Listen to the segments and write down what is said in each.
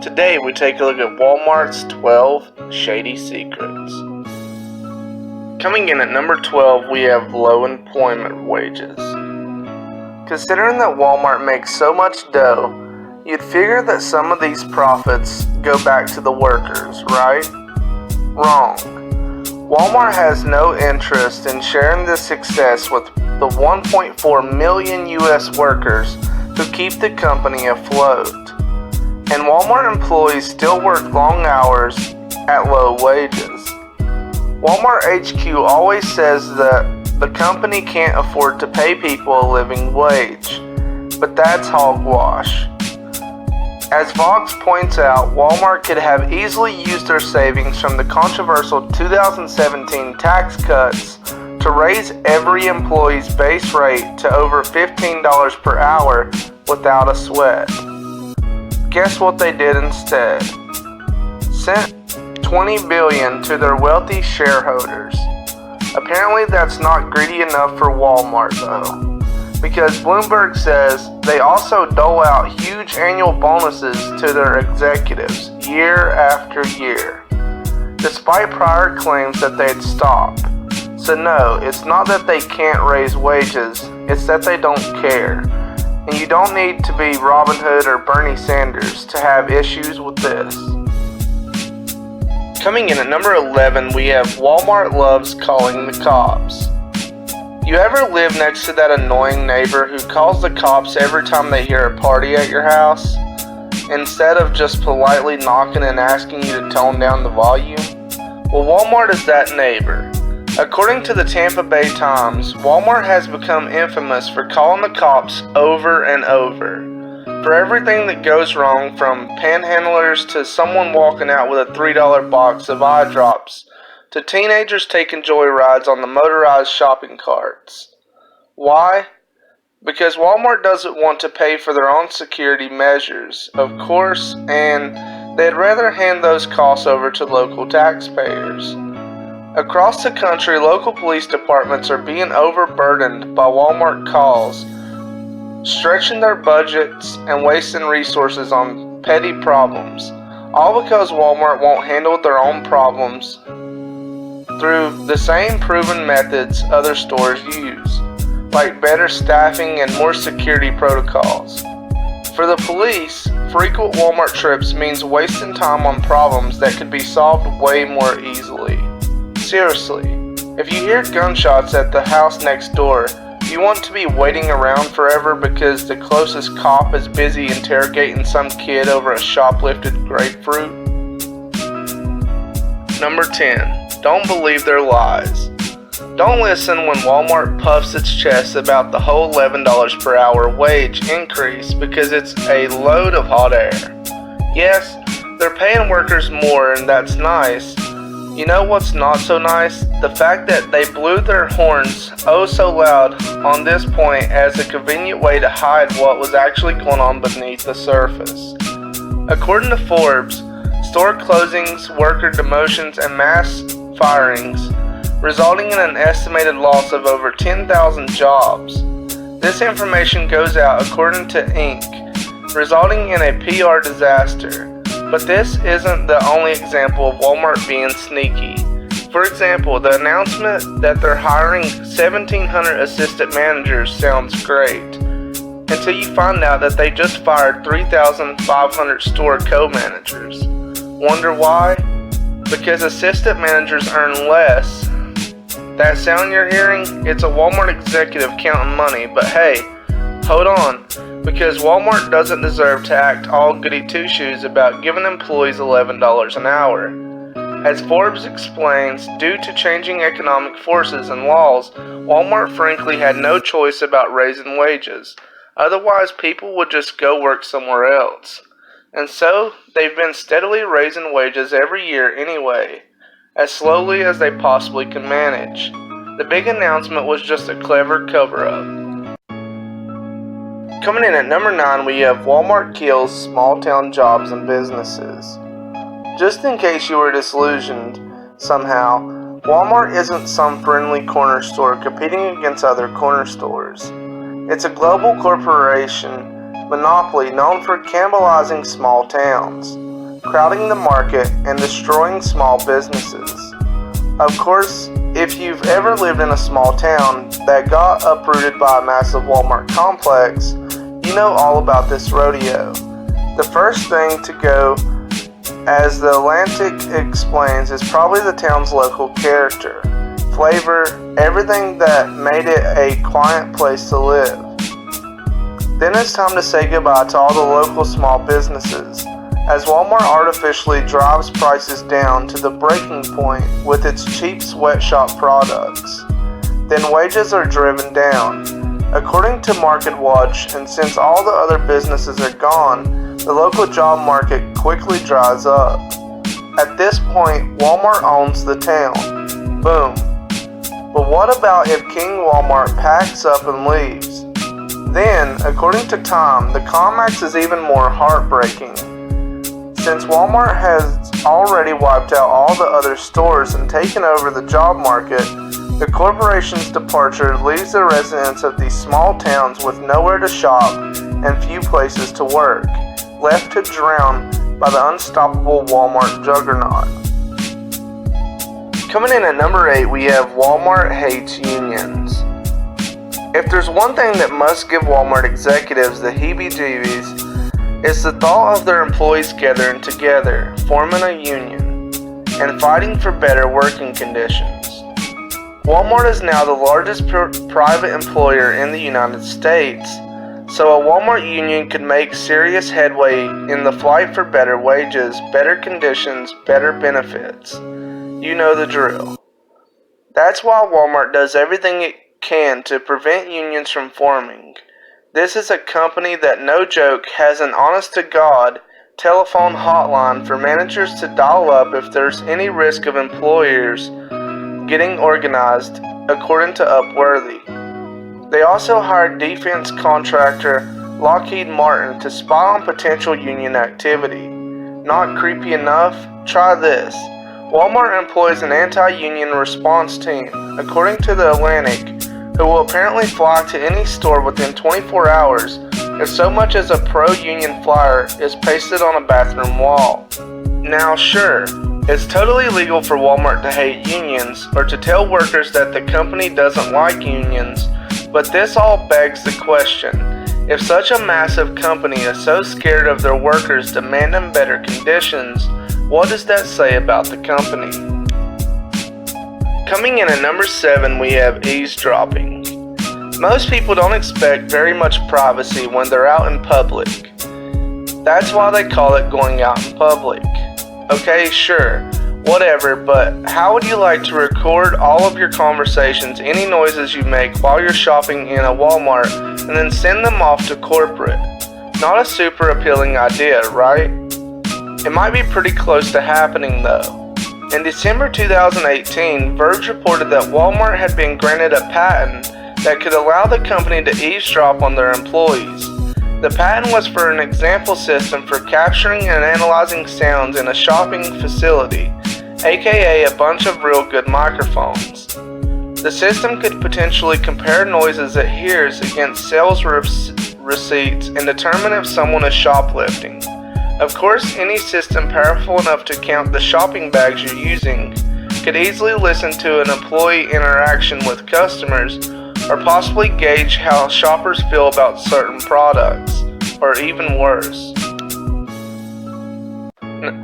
Today we take a look at Walmart's 12 Shady Secrets. Coming in at number 12, we have low employment wages. Considering that Walmart makes so much dough, you'd figure that some of these profits go back to the workers, right? Wrong. Walmart has no interest in sharing this success with the 1.4 million U.S. workers who keep the company afloat. And Walmart employees still work long hours at low wages. Walmart HQ always says that the company can't afford to pay people a living wage, but that's hogwash. As Vox points out, Walmart could have easily used their savings from the controversial 2017 tax cuts to raise every employee's base rate to over $15 per hour without a sweat. Guess what they did instead? Sent $20 billion to their wealthy shareholders. Apparently that's not greedy enough for Walmart though, because Bloomberg says they also dole out huge annual bonuses to their executives year after year, despite prior claims that they'd stop. So no, it's not that they can't raise wages, it's that they don't care. And you don't need to be Robin Hood or Bernie Sanders to have issues with this. Coming in at number 11, we have Walmart loves calling the cops. You ever live next to that annoying neighbor who calls the cops every time they hear a party at your house, instead of just politely knocking and asking you to tone down the volume? Well, Walmart is that neighbor. According to the Tampa Bay Times, Walmart has become infamous for calling the cops over and over for everything that goes wrong, from panhandlers to someone walking out with a $3 box of eye drops to teenagers taking joyrides on the motorized shopping carts. Why? Because Walmart doesn't want to pay for their own security measures, of course, and they'd rather hand those costs over to local taxpayers. Across the country, local police departments are being overburdened by Walmart calls, stretching their budgets and wasting resources on petty problems, all because Walmart won't handle their own problems through the same proven methods other stores use, like better staffing and more security protocols. For the police, frequent Walmart trips means wasting time on problems that could be solved way more easily. Seriously, if you hear gunshots at the house next door, you want to be waiting around forever because the closest cop is busy interrogating some kid over a shoplifted grapefruit? Number 10. Don't believe their lies. Don't listen when Walmart puffs its chest about the whole $11 per hour wage increase, because it's a load of hot air. Yes, they're paying workers more, and that's nice. You know what's not so nice? The fact that they blew their horns oh so loud on this point as a convenient way to hide what was actually going on beneath the surface. According to Forbes, store closings, worker demotions, and mass firings, resulting in an estimated loss of over 10,000 jobs. This information goes out according to Inc., resulting in a PR disaster. But this isn't the only example of Walmart being sneaky. For example, the announcement that they're hiring 1,700 assistant managers sounds great, until you find out that they just fired 3,500 store co-managers. Wonder why? Because assistant managers earn less. That sound you're hearing? It's a Walmart executive counting money, but hey, hold on. Because Walmart doesn't deserve to act all goody two-shoes about giving employees $11 an hour. As Forbes explains, due to changing economic forces and laws, Walmart frankly had no choice about raising wages. Otherwise, people would just go work somewhere else. And so, they've been steadily raising wages every year anyway, as slowly as they possibly can manage. The big announcement was just a clever cover-up. Coming in at number 9, we have Walmart kills small-town jobs and businesses. Just in case you were disillusioned somehow, Walmart isn't some friendly corner store competing against other corner stores. It's a global corporation monopoly known for cannibalizing small towns. crowding the market and destroying small businesses. Of course, if you've ever lived in a small town that got uprooted by a massive Walmart complex, you know all about this rodeo. The first thing to go, as the Atlantic explains, is probably the town's local character, flavor, everything that made it a quiet place to live. Then it's time to say goodbye to all the local small businesses, as Walmart artificially drives prices down to the breaking point with its cheap sweatshop products. Then wages are driven down. According to MarketWatch, and since all the other businesses are gone, the local job market quickly dries up. At this point, Walmart owns the town. Boom. But what about if King Walmart packs up and leaves? Then, according to Time, the climax is even more heartbreaking. Since Walmart has already wiped out all the other stores and taken over the job market, the corporation's departure leaves the residents of these small towns with nowhere to shop and few places to work, left to drown by the unstoppable Walmart juggernaut. Coming in at number 8, we have Walmart hates unions. If there's one thing that must give Walmart executives the heebie-jeebies, it's the thought of their employees gathering together, forming a union, and fighting for better working conditions. Walmart is now the largest private employer in the United States, so a Walmart union could make serious headway in the fight for better wages, better conditions, better benefits. You know the drill. That's why Walmart does everything it can to prevent unions from forming. This is a company that, no joke, has an honest-to-God telephone hotline for managers to dial up if there's any risk of employers getting organized, according to Upworthy. They also hired defense contractor Lockheed Martin to spy on potential union activity. Not creepy enough? Try this. Walmart employs an anti-union response team, according to the Atlantic, who will apparently fly to any store within 24 hours if so much as a pro-union flyer is pasted on a bathroom wall. Now sure, it's totally legal for Walmart to hate unions or to tell workers that the company doesn't like unions, but this all begs the question, if such a massive company is so scared of their workers demanding better conditions, what does that say about the company? Coming in at number 7, we have eavesdropping. Most people don't expect very much privacy when they're out in public. That's why they call it going out in public. Okay, sure, whatever, but how would you like to record all of your conversations, any noises you make while you're shopping in a Walmart, and then send them off to corporate? Not a super appealing idea, right? It might be pretty close to happening though. In December 2018, Verge reported that Walmart had been granted a patent that could allow the company to eavesdrop on their employees. The patent was for an example system for capturing and analyzing sounds in a shopping facility, aka a bunch of real good microphones. The system could potentially compare noises it hears against sales receipts and determine if someone is shoplifting. Of course, any system powerful enough to count the shopping bags you're using could easily listen to an employee interaction with customers or possibly gauge how shoppers feel about certain products, or even worse.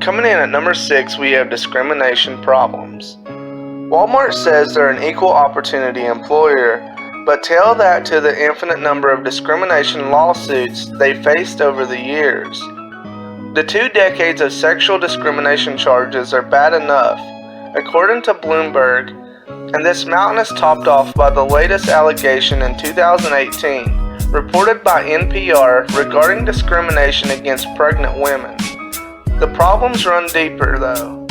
Coming in at number 6, we have discrimination problems. Walmart says they're an equal opportunity employer, but tell that to the infinite number of discrimination lawsuits they faced over the years. The 2 decades of sexual discrimination charges are bad enough, according to Bloomberg, and this mountain is topped off by the latest allegation in 2018, reported by NPR regarding discrimination against pregnant women. The problems run deeper, though.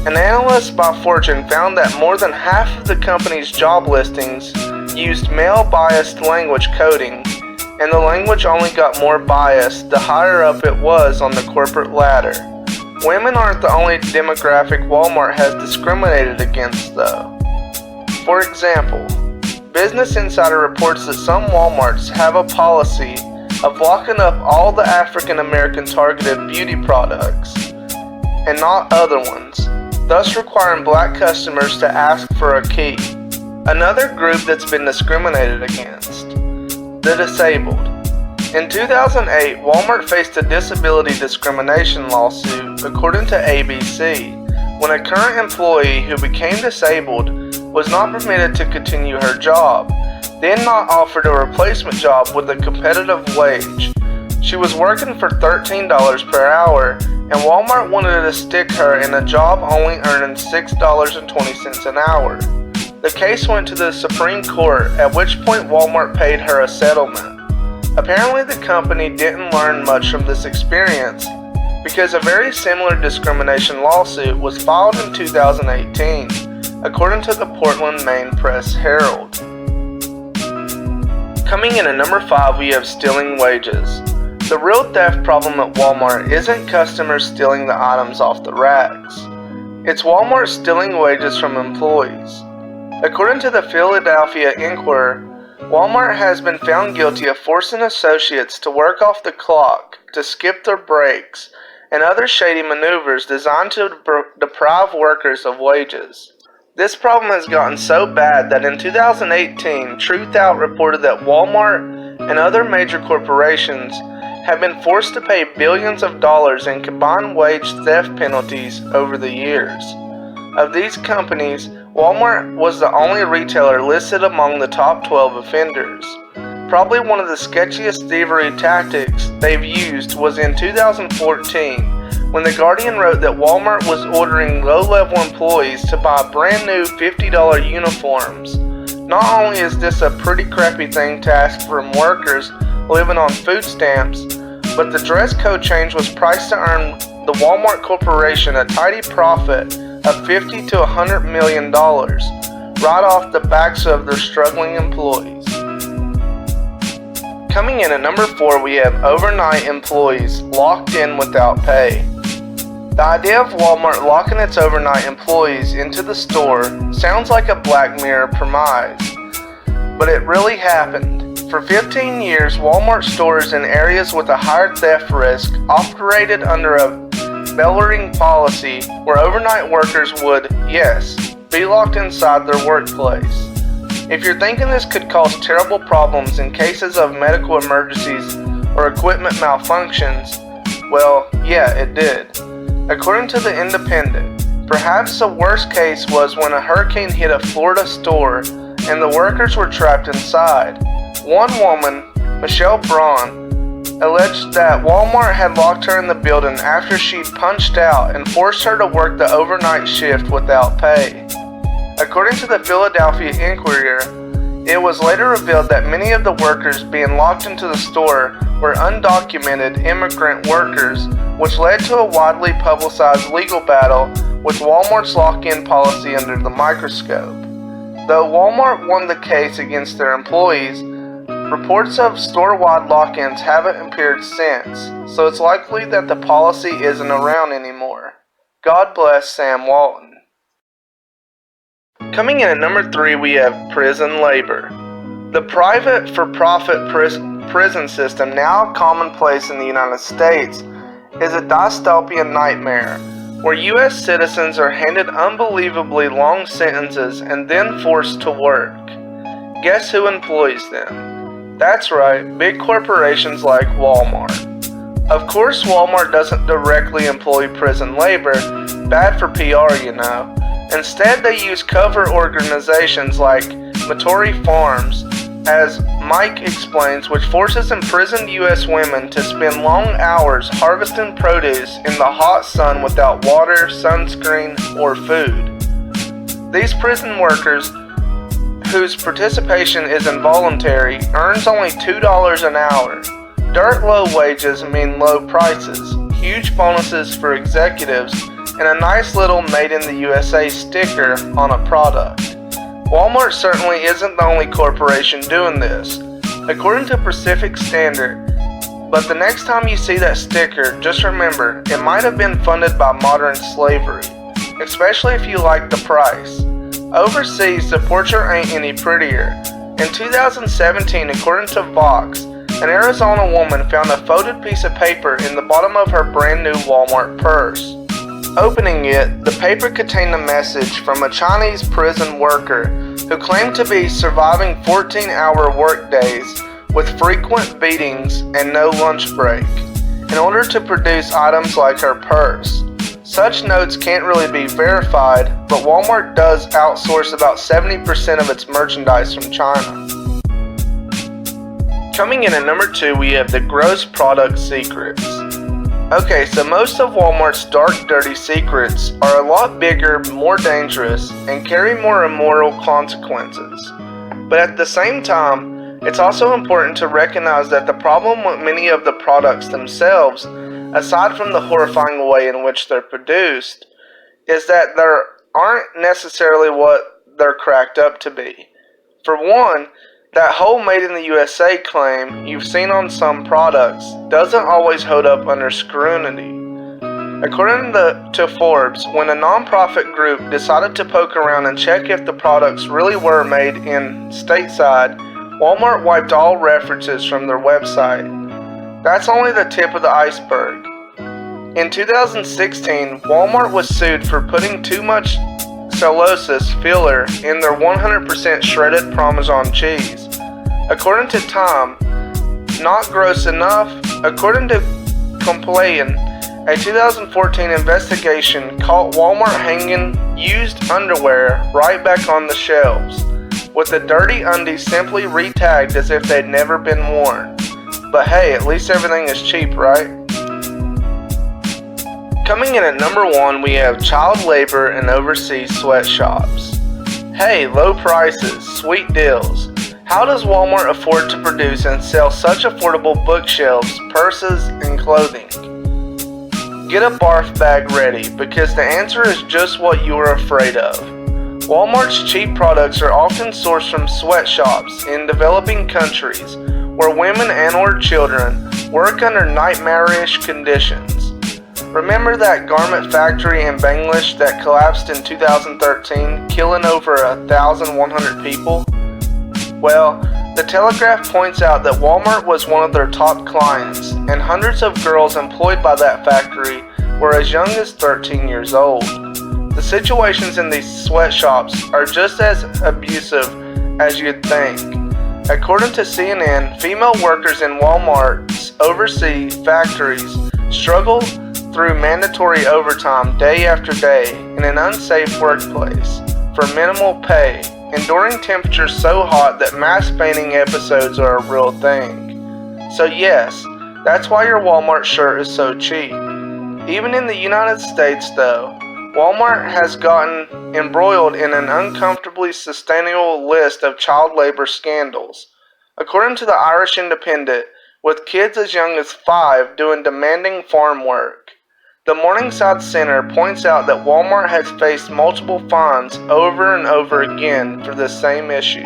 An analyst by Fortune found that more than half of the company's job listings used male-biased language coding, and the language only got more biased the higher up it was on the corporate ladder. Women aren't the only demographic Walmart has discriminated against, though. For example, Business Insider reports that some Walmarts have a policy of locking up all the African American targeted beauty products. and not other ones, thus requiring black customers to ask for a key. Another group that's been discriminated against: the disabled. In 2008, Walmart faced a disability discrimination lawsuit, according to ABC, when a current employee who became disabled was not permitted to continue her job, then not offered a replacement job with a competitive wage. She was working for $13 per hour, and Walmart wanted to stick her in a job only earning $6.20 an hour. The case went to the Supreme Court, at which point Walmart paid her a settlement. Apparently the company didn't learn much from this experience, because a very similar discrimination lawsuit was filed in 2018, according to the Portland, Maine Press Herald. Coming in at number 5, we have stealing wages. The real theft problem at Walmart isn't customers stealing the items off the racks. It's Walmart stealing wages from employees. According to the Philadelphia Inquirer, Walmart has been found guilty of forcing associates to work off the clock, to skip their breaks, and other shady maneuvers designed to deprive workers of wages. This problem has gotten so bad that in 2018, Truthout reported that Walmart and other major corporations have been forced to pay billions of dollars in combined wage theft penalties over the years. Of these companies, Walmart was the only retailer listed among the top 12 offenders. Probably one of the sketchiest thievery tactics they've used was in 2014, when The Guardian wrote that Walmart was ordering low-level employees to buy brand new $50 uniforms. Not only is this a pretty crappy thing to ask from workers living on food stamps, but the dress code change was priced to earn the Walmart Corporation a tidy profit of $50 to $100 million, right off the backs of their struggling employees. Coming in at number 4, we have overnight employees locked in without pay. The idea of Walmart locking its overnight employees into the store sounds like a Black Mirror premise, but it really happened. For 15 years, Walmart stores in areas with a higher theft risk operated under a bell-ring policy where overnight workers would, yes, be locked inside their workplace. If you're thinking this could cause terrible problems in cases of medical emergencies or equipment malfunctions, well, yeah, it did. According to The Independent, perhaps the worst case was when a hurricane hit a Florida store and the workers were trapped inside. One woman, Michelle Braun, alleged that Walmart had locked her in the building after she'd punched out and forced her to work the overnight shift without pay. According to the Philadelphia Inquirer, it was later revealed that many of the workers being locked into the store were undocumented immigrant workers, which led to a widely publicized legal battle with Walmart's lock-in policy under the microscope. Though Walmart won the case against their employees, reports of store-wide lock-ins haven't appeared since, so it's likely that the policy isn't around anymore. God bless Sam Walton. Coming in at number 3, we have prison labor. The private for-profit prison system, now commonplace in the United States, is a dystopian nightmare where U.S. citizens are handed unbelievably long sentences and then forced to work. Guess who employs them? That's right, big corporations like Walmart. Of course, Walmart doesn't directly employ prison labor, bad for PR, you know. Instead, they use cover organizations like Matori Farms, as Mike explains, which forces imprisoned U.S. women to spend long hours harvesting produce in the hot sun without water, sunscreen, or food. These prison workers, whose participation is involuntary, earns only $2 an hour. Dirt low wages mean low prices, huge bonuses for executives, and a nice little Made in the USA sticker on a product. Walmart certainly isn't the only corporation doing this, according to Pacific Standard, but the next time you see that sticker, just remember, it might have been funded by modern slavery, especially if you like the price. Overseas, the portrait ain't any prettier. In 2017, according to Vox, an Arizona woman found a folded piece of paper in the bottom of her brand new Walmart purse. Opening it, the paper contained a message from a Chinese prison worker who claimed to be surviving 14-hour workdays with frequent beatings and no lunch break in order to produce items like her purse. Such notes can't really be verified, but Walmart does outsource about 70% of its merchandise from China. Coming in at number 2, we have the gross product secrets. Okay, so most of Walmart's dark, dirty secrets are a lot bigger, more dangerous, and carry more immoral consequences. But at the same time, it's also important to recognize that the problem with many of the products themselves, aside from the horrifying way in which they're produced, is that they aren't necessarily what they're cracked up to be. For one, that whole Made in the USA claim you've seen on some products doesn't always hold up under scrutiny. According to Forbes, when a non-profit group decided to poke around and check if the products really were made in stateside, Walmart wiped all references from their website. That's only the tip of the iceberg. In 2016, Walmart was sued for putting too much cellulose filler in their 100% shredded Parmesan cheese. According to Time, not gross enough. According to Complain, a 2014 investigation caught Walmart hanging used underwear right back on the shelves, with the dirty undies simply re-tagged as if they'd never been worn. But hey, at least everything is cheap, right? Coming in at number 1, we have child labor and overseas sweatshops. Hey, low prices, sweet deals. How does Walmart afford to produce and sell such affordable bookshelves, purses, and clothing? Get a barf bag ready, because the answer is just what you are afraid of. Walmart's cheap products are often sourced from sweatshops in developing countries where women and/or children work under nightmarish conditions. Remember that garment factory in Bangladesh that collapsed in 2013, killing over 1,100 people? Well, the Telegraph points out that Walmart was one of their top clients, and hundreds of girls employed by that factory were as young as 13 years old. The situations in these sweatshops are just as abusive as you'd think. According to CNN, female workers in Walmart's overseas factories struggle through mandatory overtime day after day in an unsafe workplace for minimal pay, enduring temperatures so hot that mass fainting episodes are a real thing. So yes, that's why your Walmart shirt is so cheap. Even in the United States though, Walmart has gotten embroiled in an uncomfortably sustainable list of child labor scandals. According to the Irish Independent, with kids as young as 5 doing demanding farm work. The Morningside Center points out that Walmart has faced multiple fines over and over again for this same issue.